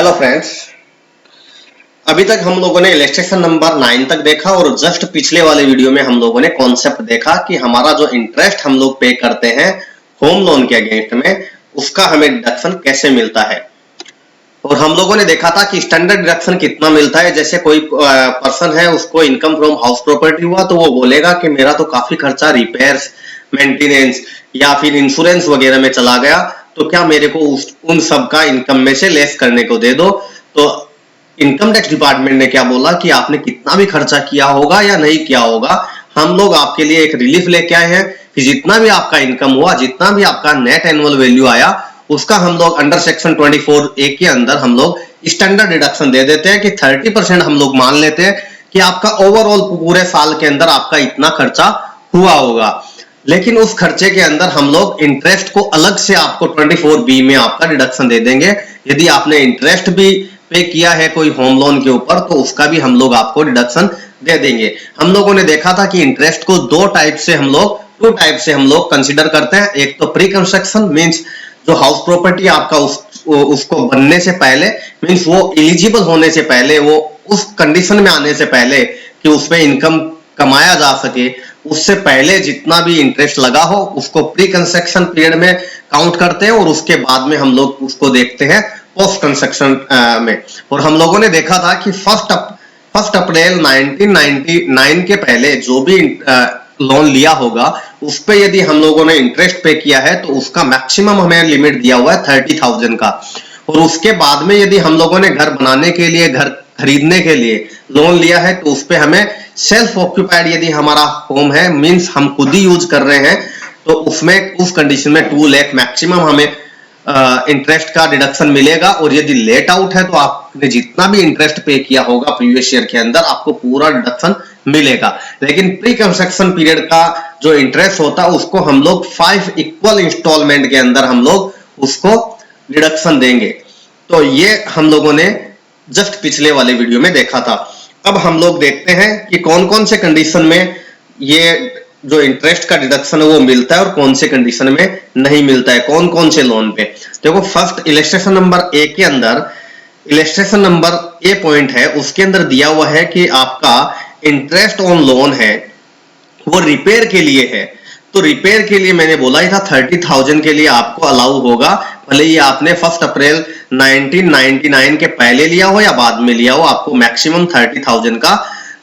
Hello friends, अभी तक हम लोगों ने इलस्ट्रेशन नंबर 9 तक देखा और जस्ट पिछले वाले वीडियो में हम लोगों ने कॉन्सेप्ट देखा कि हमारा जो इंटरेस्ट हम लोग पे करते हैं होम लोन के अगेंस्ट में, उसका हमें डिडक्शन कैसे मिलता है। और हम लोगों ने देखा था कि स्टैंडर्ड डिडक्शन कितना मिलता है। जैसे कोई पर्सन है, उसको इनकम फ्रॉम हाउस प्रॉपर्टी हुआ तो वो बोलेगा कि मेरा तो काफी खर्चा रिपेयर्स, मेंटेनेंस या फिर इंश्योरेंस वगैरह में चला गया, तो क्या मेरे को उन सब का इनकम में से लेस करने को दे दो। तो इनकम टैक्स डिपार्टमेंट ने क्या बोला कि आपने कितना भी खर्चा किया होगा या नहीं किया होगा, हम लोग आपके लिए एक रिलीफ लेके आए हैं कि जितना भी आपका इनकम हुआ, जितना भी आपका नेट एनुअल वैल्यू आया, उसका हम लोग अंडर सेक्शन 24A के अंदर हम लोग स्टैंडर्ड डिडक्शन दे देते हैं कि 30% हम लोग मान लेते हैं कि आपका ओवरऑल पूरे साल के अंदर आपका इतना खर्चा हुआ होगा। लेकिन उस खर्चे के अंदर हम लोग इंटरेस्ट को अलग से आपको 24B में आपका डिडक्शन दे देंगे। यदि आपने इंटरेस्ट भी पे किया है कोई होम लोन के ऊपर, तो उसका भी हम लोग आपको डिडक्शन दे देंगे। हम लोगों ने देखा था कि इंटरेस्ट को टू टाइप से हम लोग कंसिडर करते हैं। एक तो प्री कंस्ट्रक्शन मींस जो हाउस प्रॉपर्टी आपका उसको बनने से पहले, मींस वो एलिजिबल होने से पहले, वो उस कंडीशन में आने से पहले कि उसमें इनकम कमाया जा सके, उससे पहले जितना भी इंटरेस्ट लगा हो उसको प्री कंस्ट्रक्शन पीरियड में काउंट करते हैं और उसके बाद में हम लोग उसको देखते हैं पोस्ट कंस्ट्रक्शन में। और हम लोगों ने देखा था कि फर्स्ट अप्रैल 1999 के पहले जो भी लोन लिया होगा, उस पे यदि हम लोगों ने इंटरेस्ट पे किया है तो उसका मैक्सिमम हमें लिमिट दिया हुआ है 30,000 का। और उसके बाद में यदि हम लोगों ने घर बनाने के लिए, घर खरीदने के लिए लोन लिया है, तो उस पे हमें सेल्फ ऑक्यूपाइड यदि हमारा होम है, मींस हम खुद ही यूज कर रहे हैं, तो उसमें उस कंडीशन में 2 लाख मैक्सिमम हमें इंटरेस्ट का डिडक्शन मिलेगा। और यदि लेट आउट है तो आपने जितना भी इंटरेस्ट पे किया होगा प्रीवियस ईयर के अंदर, आपको पूरा डिडक्शन मिलेगा। लेकिन प्री कंस्ट्रक्शन पीरियड का जो इंटरेस्ट होता है उसको हम लोग 5 इक्वल इंस्टॉलमेंट के अंदर हम लोग उसको डिडक्शन देंगे। तो ये हम लोगों ने जस्ट पिछले वाले वीडियो में देखा था। अब हम लोग देखते हैं कि कौन कौन से कंडीशन में ये जो इंटरेस्ट का डिडक्शन है वो मिलता है और कौन से कंडीशन में नहीं मिलता है, कौन कौन से लोन पे। देखो, फर्स्ट इलस्ट्रेशन नंबर ए के अंदर, इलस्ट्रेशन नंबर ए पॉइंट है, उसके अंदर दिया हुआ है कि आपका इंटरेस्ट ऑन लोन है वो रिपेयर के लिए है। तो रिपेयर के लिए मैंने बोला ही था 30,000 के लिए आपको अलाउ होगा, भले ही आपने 1 अप्रैल 1999 के पहले लिया हो या बाद में लिया हो, आपको मैक्सिमम 30,000 का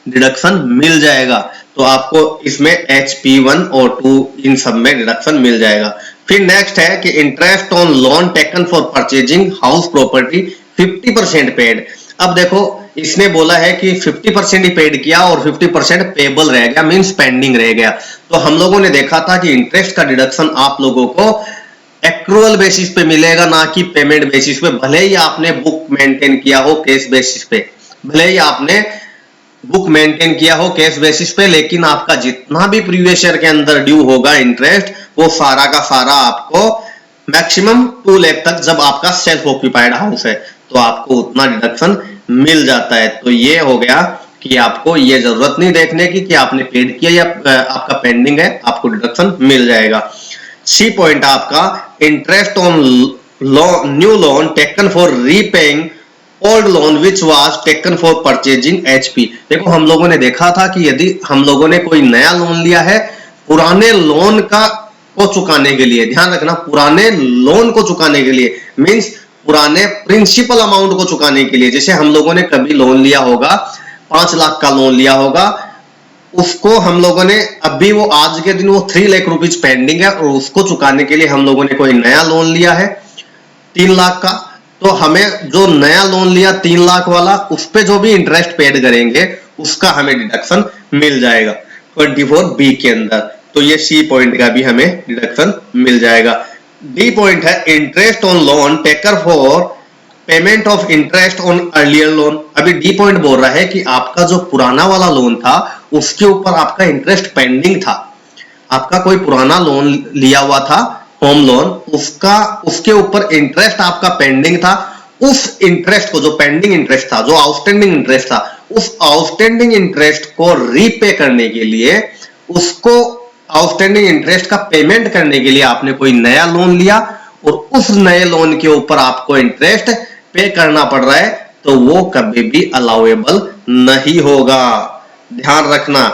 डिडक्शन मिल जाएगा। तो आपको इसमें HP1 और 2 इन सब में डिडक्शन मिल जाएगा। फिर नेक्स्ट है कि interest on loan taken for purchasing house property 50% paid. अब देखो, इसने बोला है कि 50% ही पेड किया और 50% पेबल रह गया, मींस पेंडिंग रह गया। तो हम लोगों ने देखा था कि इंटरेस्ट का डिडक्शन आप लोगों को एक्रूअल बेसिस पे मिलेगा, ना कि पेमेंट बेसिस पे। भले ही आपने बुक मेंटेन किया हो कैश बेसिस पे, कैश बेसिस पे, लेकिन आपका जितना भी प्रीवियस ईयर के अंदर ड्यू होगा इंटरेस्ट, वो सारा का सारा आपको मैक्सिमम 2 लाख तक, जब आपका सेल्फ ऑक्यूपाइड हाउस है, तो आपको उतना डिडक्शन मिल जाता है। तो ये हो गया कि आपको ये जरूरत नहीं देखने की कि आपने पेड किया या आपका पेंडिंग है, आपको डिडक्शन मिल जाएगा। सी पॉइंट आपका interest on new loan taken for repaying old loan which was taken for purchasing HP। देखो, हम लोगों ने देखा था कि यदि हम लोगों ने कोई नया लोन लिया है पुराने लोन को चुकाने के लिए, ध्यान रखना, पुराने लोन को चुकाने के लिए मींस पुराने प्रिंसिपल अमाउंट को चुकाने के लिए। जैसे हम लोगों ने कभी लोन लिया होगा, 5 लाख का लोन लिया होगा, उसको हम लोगों ने अभी वो आज के दिन वो 3 लाख रुपीज पेंडिंग है और उसको चुकाने के लिए हम लोगों ने कोई नया लोन लिया है 3 लाख का, तो हमें जो नया लोन लिया 3 लाख वाला, उस पे जो भी इंटरेस्ट पेड करेंगे उसका हमें डिडक्शन मिल जाएगा 24B के अंदर। तो ये सी पॉइंट का भी हमें डिडक्शन मिल जाएगा। डी पॉइंट है interest on loan taker for payment of interest on earlier loan. अभी डी पॉइंट बोल रहा है कि आपका जो पुराना वाला लोन था उसके ऊपर आपका इंटरेस्ट पेंडिंग था, आपका कोई पुराना लोन लिया हुआ था होम लोन, उसके ऊपर इंटरेस्ट आपका पेंडिंग था। उस इंटरेस्ट को, जो पेंडिंग इंटरेस्ट था, जो आउटस्टैंडिंग इंटरेस्ट था, उस आउटस्टैंडिंग इंटरेस्ट को रीपे करने के लिए, उसको आउटस्टैंडिंग इंटरेस्ट का पेमेंट करने के लिए आपने कोई नया लोन लिया और उस नए लोन के ऊपर आपको इंटरेस्ट पे करना पड़ रहा है तो वो कभी भी अलाउएबल नहीं होगा। ध्यान रखना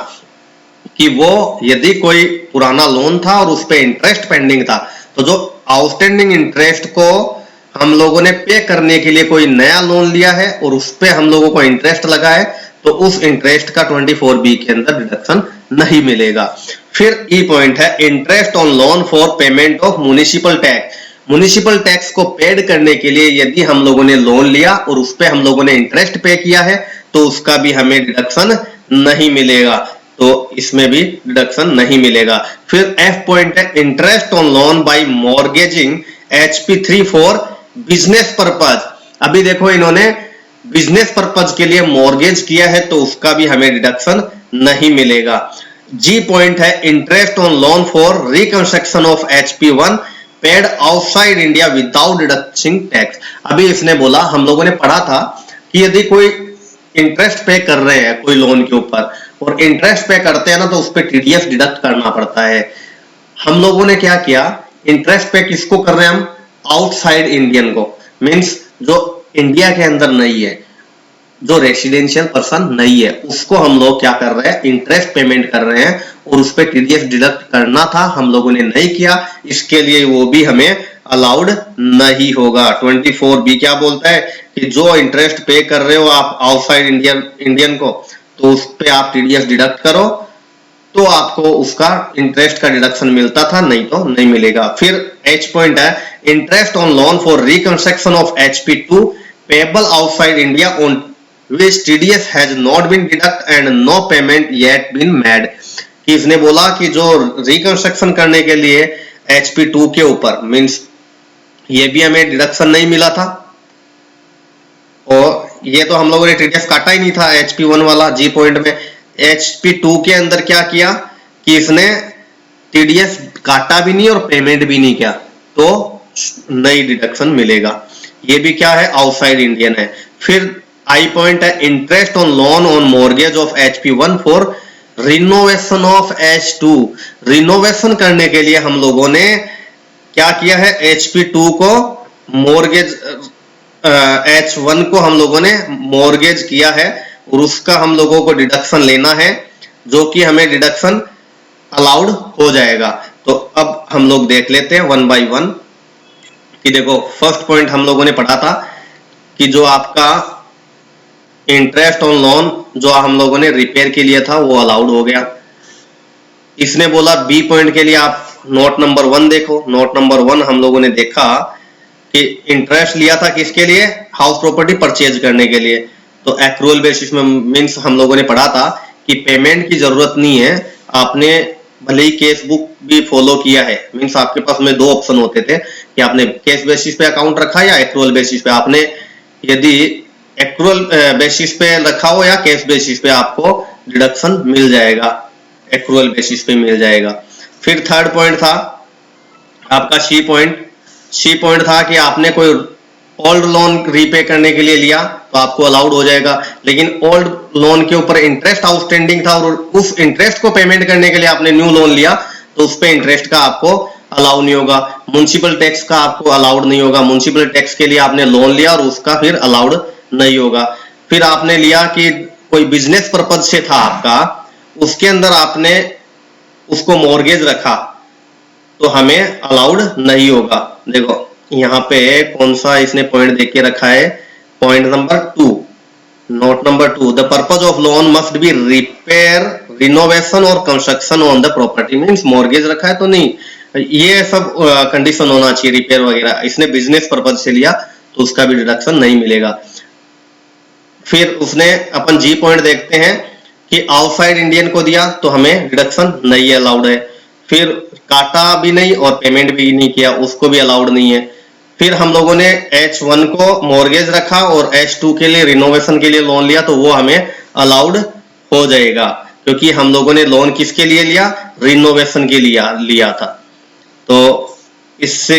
कि वो यदि कोई पुराना लोन था और उस पे इंटरेस्ट पेंडिंग था, तो जो आउटस्टैंडिंग इंटरेस्ट को हम लोगों ने पे करने के लिए कोई नया लोन लिया है और उस पे हम लोगों को इंटरेस्ट लगा है, तो उस इंटरेस्ट का 24B के अंदर डिडक्शन नहीं मिलेगा। फिर ई पॉइंट है interest on loan for payment of municipal tax. Municipal tax को पेड करने के लिए यदि हम लोगों ने लोन लिया और उस पे हम लोगों ने इंटरेस्ट पे किया है तो उसका भी हमें डिडक्शन नहीं मिलेगा, तो इसमें भी डिडक्शन नहीं मिलेगा। फिर एफ पॉइंट है interest on loan by mortgaging HP3 for business purpose. अभी देखो इन्होंने बिजनेस पर्पज के लिए मॉर्गेज किया है तो उसका भी हमें डिडक्शन नहीं मिलेगा। जी पॉइंट है interest on loan for reconstruction of HP1 paid outside India without deducting tax. अभी इसने बोला, हम लोगों ने पढ़ा था कि यदि कोई इंटरेस्ट पे कर रहे हैं कोई लोन के ऊपर और इंटरेस्ट पे करते हैं ना तो उस पे TDS डिडक्ट करना पड़ता है। हम लोगों ने क्या किया, इंटरेस्ट पे किसको कर रहे हैं हम, आउटसाइड इंडियन को, मींस जो इंडिया के अंदर नहीं है, जो रेसिडेंशियल पर्सन नहीं है, उसको हम लोग क्या कर रहे हैं, इंटरेस्ट पेमेंट कर रहे हैं और उस पे TDS डिडक्ट करना था, हम लोगों ने नहीं किया, इसके लिए वो भी हमें अलाउड नहीं होगा। 24B क्या बोलता है कि जो इंटरेस्ट पे कर रहे हो आप आउटसाइड इंडियन को, तो उस पे आप TDS डिडक्ट करो तो आपको उसका इंटरेस्ट का डिडक्शन मिलता था, नहीं तो नहीं मिलेगा। फिर H पॉइंट है interest on loan for reconstruction of HP2 payable outside India on which TDS has not been deduct and no payment yet been made। कि इसने बोला कि जो रिकंस्ट्रक्शन करने के लिए HP2 के ऊपर, मींस ये भी हमें डिडक्शन नहीं मिला था और ये तो हम लोगों ने TDS काटा ही नहीं था HP1 वाला। जी पॉइंट में HP2 के अंदर क्या किया कि इसने TDS काटा भी नहीं और पेमेंट भी नहीं किया, तो नई डिडक्शन मिलेगा। ये भी क्या है, आउटसाइड इंडियन है। फिर आई पॉइंट है interest on loan on mortgage of HP1 for renovation of H2। Renovation करने के लिए हम लोगों ने क्या किया है, HP2 को मॉर्गेज H1 को हम लोगों ने मॉर्गेज किया है और उसका हम लोगों को डिडक्शन लेना है, जो कि हमें डिडक्शन अलाउड हो जाएगा। तो अब हम लोग देख लेते हैं 1 by 1 कि देखो फर्स्ट पॉइंट हम लोगों ने पढ़ा था कि जो आपका इंटरेस्ट ऑन लोन जो हम लोगों ने रिपेयर के लिए था वो अलाउड हो गया। इसने बोला बी पॉइंट के लिए आप नोट नंबर 1 देखो। नोट नंबर 1 हम लोगों ने देखा कि इंटरेस्ट लिया था किसके लिए, हाउस प्रॉपर्टी परचेज करने के लिए, तो एक्रूअल बेसिस में, मींस हम लोगों ने पढ़ा था कि पेमेंट की जरूरत नहीं है, आपने भले ही केस बुक भी फॉलो किया है, मींस आपके पास में 2 ऑप्शन होते थे कि आपने केस बेसिस पे अकाउंट रखा या एक्रूअल बेसिस पे। आपने यदि एक्रूअल बेसिस पे रखा हो या कैश बेसिस पे आपको डिडक्शन मिल जाएगा, एक्रूअल बेसिस पे मिल जाएगा। फिर थर्ड पॉइंट था आपका सी पॉइंट। सी पॉइंट था कि आपने कोई ओल्ड लोन रीपे करने के लिए लिया तो आपको अलाउड हो जाएगा, लेकिन ओल्ड लोन के ऊपर इंटरेस्ट आउटस्टैंडिंग था और उस इंटरेस्ट को पेमेंट करने के लिए आपने न्यू लोन लिया तो उस पे इंटरेस्ट का आपको अलाउ नहीं होगा। म्युनिसिपल टैक्स का आपको अलाउड नहीं होगा, म्युनिसिपल टैक्स के लिए आपने लोन लिया और उसका फिर अलाउड नहीं होगा। फिर आपने लिया कि कोई बिजनेस पर्पज से था आपका, उसके अंदर आपने उसको मॉर्गेज रखा तो हमें अलाउड नहीं होगा। देखो यहाँ पे कौन सा इसने पॉइंट देख के रखा है, point number 2, note number 2, the purpose of loan must be repair, renovation और construction on the property. Means mortgage रखा है तो नहीं, ये सब कंडीशन होना चाहिए, रिपेयर वगैरह। इसने बिजनेस पर्पज से लिया तो उसका भी डिडक्शन नहीं मिलेगा। फिर उसने अपन जी पॉइंट देखते हैं कि आउटसाइड इंडियन को दिया तो हमें डिडक्शन नहीं अलाउड है। फिर काटा भी नहीं और पेमेंट भी नहीं किया, उसको भी अलाउड नहीं है। फिर हम लोगों ने H1 को मॉर्गेज रखा और H2 के लिए रिनोवेशन के लिए लोन लिया तो वो हमें अलाउड हो जाएगा, क्योंकि हम लोगों ने लोन किसके लिए लिया, रिनोवेशन के लिए लिया था। तो इससे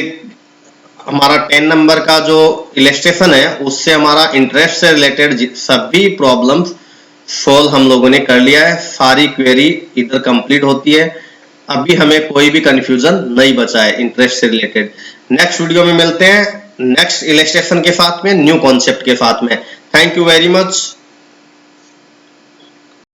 हमारा 10 नंबर का जो इलस्ट्रेशन है उससे हमारा इंटरेस्ट से रिलेटेड सभी प्रॉब्लम्स सोल्व हम लोगों ने कर लिया है। सारी क्वेरी इधर कंप्लीट होती है, अभी हमें कोई भी कंफ्यूजन नहीं बचा है इंटरेस्ट से रिलेटेड। नेक्स्ट वीडियो में मिलते हैं नेक्स्ट इलस्ट्रेशन के साथ में, न्यू कॉन्सेप्ट के साथ में। Thank you very much.